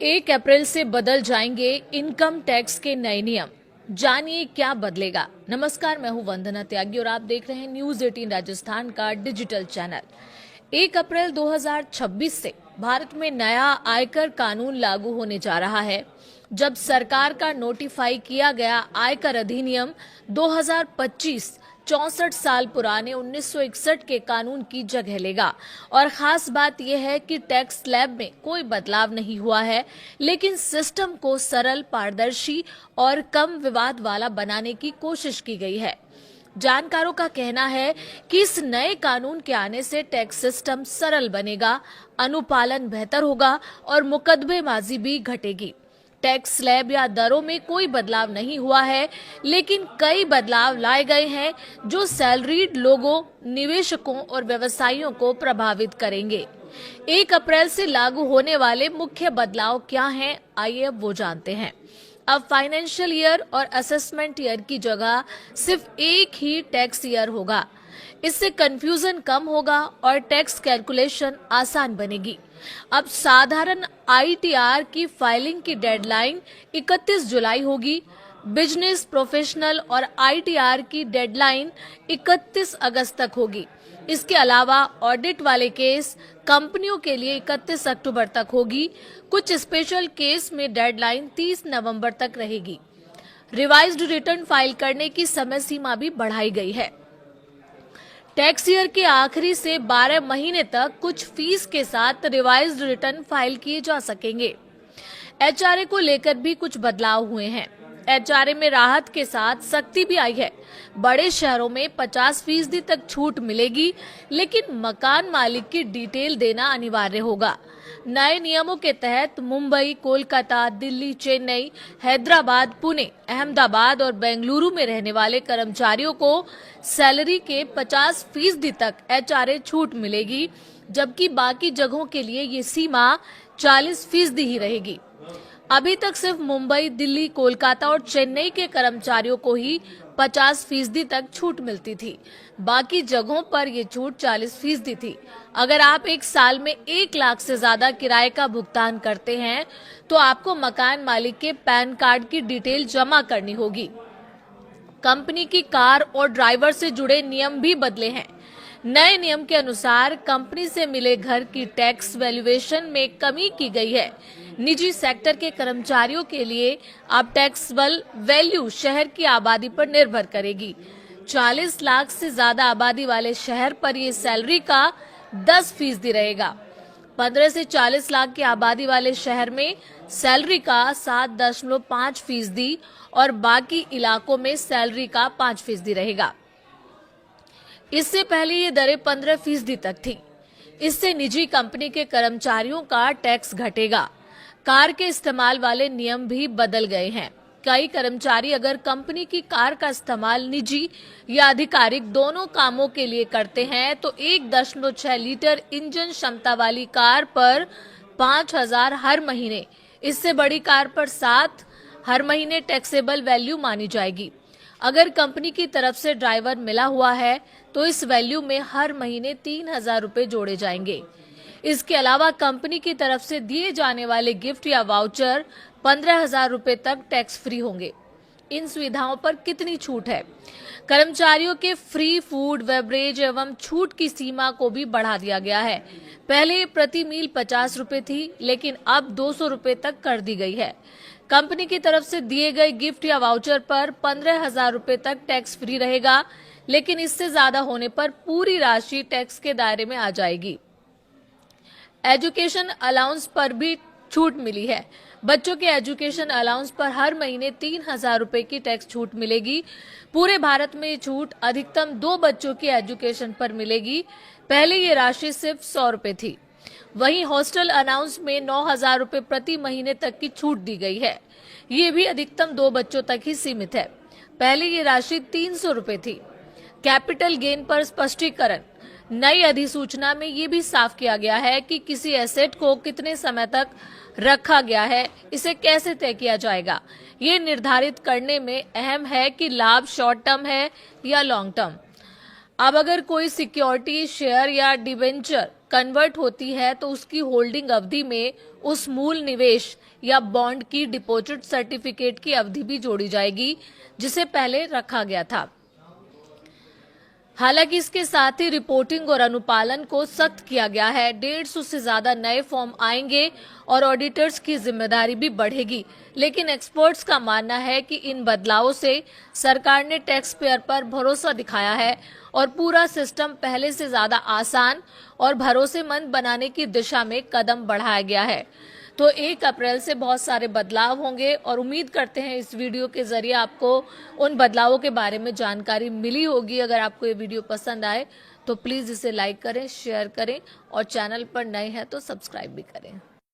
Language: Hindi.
1 अप्रैल से बदल जाएंगे इनकम टैक्स के नए नियम। जानिए क्या बदलेगा। नमस्कार, मैं हूं वंदना त्यागी और आप देख रहे हैं न्यूज 18 राजस्थान का डिजिटल चैनल। 1 अप्रैल 2026 से भारत में नया आयकर कानून लागू होने जा रहा है। जब सरकार का नोटिफाई किया गया आयकर अधिनियम 2025 64 साल पुराने 1961 के कानून की जगह लेगा। और खास बात यह है कि टैक्स स्लैब में कोई बदलाव नहीं हुआ है, लेकिन सिस्टम को सरल, पारदर्शी और कम विवाद वाला बनाने की कोशिश की गई है। जानकारों का कहना है कि इस नए कानून के आने से टैक्स सिस्टम सरल बनेगा, अनुपालन बेहतर होगा और मुकदमेबाजी भी घटेगी। टैक्स स्लैब या दरों में कोई बदलाव नहीं हुआ है, लेकिन कई बदलाव लाए गए हैं जो सैलरीड लोगों, निवेशकों और व्यवसायियों को प्रभावित करेंगे। 1 अप्रैल से लागू होने वाले मुख्य बदलाव क्या हैं, आइए अब वो जानते हैं। अब फाइनेंशियल ईयर और असेसमेंट ईयर की जगह सिर्फ एक ही टैक्स ईयर होगा। इससे कंफ्यूजन कम होगा और टैक्स कैलकुलेशन आसान बनेगी। अब साधारण आईटीआर की फाइलिंग की डेडलाइन 31 जुलाई होगी। बिजनेस, प्रोफेशनल और आईटीआर की डेडलाइन 31 अगस्त तक होगी। इसके अलावा ऑडिट वाले केस कंपनियों के लिए 31 अक्टूबर तक होगी। कुछ स्पेशल केस में डेडलाइन 30 नवंबर तक रहेगी। रिवाइज्ड रिटर्न फाइल करने की समय सीमा भी बढ़ाई गई है। टैक्स ईयर के आखिरी से 12 महीने तक कुछ फीस के साथ रिवाइज्ड रिटर्न फाइल किए जा सकेंगे। एचआरए को लेकर भी कुछ बदलाव हुए हैं। एचआरए में राहत के साथ सख्ती भी आई है। बड़े शहरों में 50% तक छूट मिलेगी, लेकिन मकान मालिक की डिटेल देना अनिवार्य होगा। नए नियमों के तहत मुंबई, कोलकाता, दिल्ली, चेन्नई, हैदराबाद, पुणे, अहमदाबाद और बेंगलुरु में रहने वाले कर्मचारियों को सैलरी के 50% तक एचआरए छूट मिलेगी, जबकि बाकी जगहों के लिए ये सीमा 40% ही रहेगी। अभी तक सिर्फ मुंबई, दिल्ली, कोलकाता और चेन्नई के कर्मचारियों को ही 50% तक छूट मिलती थी। बाकी जगहों पर ये छूट 40% थी। अगर आप एक साल में 1 लाख से ज्यादा किराए का भुगतान करते हैं तो आपको मकान मालिक के पैन कार्ड की डिटेल जमा करनी होगी। कंपनी की कार और ड्राइवर से जुड़े नियम भी बदले हैं। नए नियम के अनुसार कंपनी से मिले घर की टैक्स वैल्यूएशन में कमी की गई है। निजी सेक्टर के कर्मचारियों के लिए अब टैक्सेबल वैल्यू शहर की आबादी पर निर्भर करेगी। 40 लाख से ज्यादा आबादी वाले शहर पर ये सैलरी का 10% रहेगा। 15 से 40 लाख की आबादी वाले शहर में सैलरी का 7.5% और बाकी इलाकों में सैलरी का 5% रहेगा। इससे पहले ये दरें 15% तक थी। इससे निजी कंपनी के कर्मचारियों का टैक्स घटेगा। कार के इस्तेमाल वाले नियम भी बदल गए हैं। कई कर्मचारी अगर कंपनी की कार का इस्तेमाल निजी या आधिकारिक दोनों कामों के लिए करते हैं तो 1.6 लीटर इंजन क्षमता वाली कार पर 5,000 हर महीने, इससे बड़ी कार पर 7 हर महीने टैक्सेबल वैल्यू मानी जाएगी। अगर कंपनी की तरफ से ड्राइवर मिला हुआ है तो इस वैल्यू में हर महीने 3,000 रुपए जोड़े जाएंगे। इसके अलावा कंपनी की तरफ से दिए जाने वाले गिफ्ट या वाउचर 15,000 रुपए तक टैक्स फ्री होंगे। इन सुविधाओं पर कितनी छूट है? कर्मचारियों के फ्री फूड, बेवरेज एवं छूट की सीमा को भी बढ़ा दिया गया है। पहले प्रति मील 50 रुपए थी, लेकिन अब 200 रुपए तक कर दी गई है। कंपनी की तरफ से दिए गए गिफ्ट या वाउचर पर 15,000 रुपए तक टैक्स फ्री रहेगा, लेकिन इससे ज्यादा होने पर पूरी राशि टैक्स के दायरे में आ जाएगी। एजुकेशन अलाउंस पर भी छूट मिली है। बच्चों के एजुकेशन अलाउंस पर हर महीने 3,000 रुपए की टैक्स छूट मिलेगी। पूरे भारत में ये छूट अधिकतम 2 बच्चों की एजुकेशन पर मिलेगी। पहले ये राशि सिर्फ 100 रुपए थी। वहीं हॉस्टल अलाउंस में 9,000 रुपए प्रति महीने तक की छूट दी गई है। ये भी अधिकतम 2 बच्चों तक ही सीमित है। पहले ये राशि 300 रुपए थी। कैपिटल गेन पर स्पष्टीकरण। नई अधिसूचना में ये भी साफ किया गया है कि किसी एसेट को कितने समय तक रखा गया है, इसे कैसे तय किया जाएगा। ये निर्धारित करने में अहम है कि लाभ शॉर्ट टर्म है या लॉन्ग टर्म। अब अगर कोई सिक्योरिटी, शेयर या डिबेंचर कन्वर्ट होती है तो उसकी होल्डिंग अवधि में उस मूल निवेश या बॉन्ड की डिपॉजिट सर्टिफिकेट की अवधि भी जोड़ी जाएगी जिसे पहले रखा गया था। हालांकि इसके साथ ही रिपोर्टिंग और अनुपालन को सख्त किया गया है। 150 से ज्यादा नए फॉर्म आएंगे और ऑडिटर्स की जिम्मेदारी भी बढ़ेगी। लेकिन एक्सपर्ट्स का मानना है कि इन बदलावों से सरकार ने टैक्स पेयर पर भरोसा दिखाया है और पूरा सिस्टम पहले से ज्यादा आसान और भरोसेमंद बनाने की दिशा में कदम बढ़ाया गया है। तो 1 अप्रैल से बहुत सारे बदलाव होंगे और उम्मीद करते हैं इस वीडियो के जरिए आपको उन बदलावों के बारे में जानकारी मिली होगी। अगर आपको ये वीडियो पसंद आए तो प्लीज़ इसे लाइक करें, शेयर करें और चैनल पर नए हैं तो सब्सक्राइब भी करें।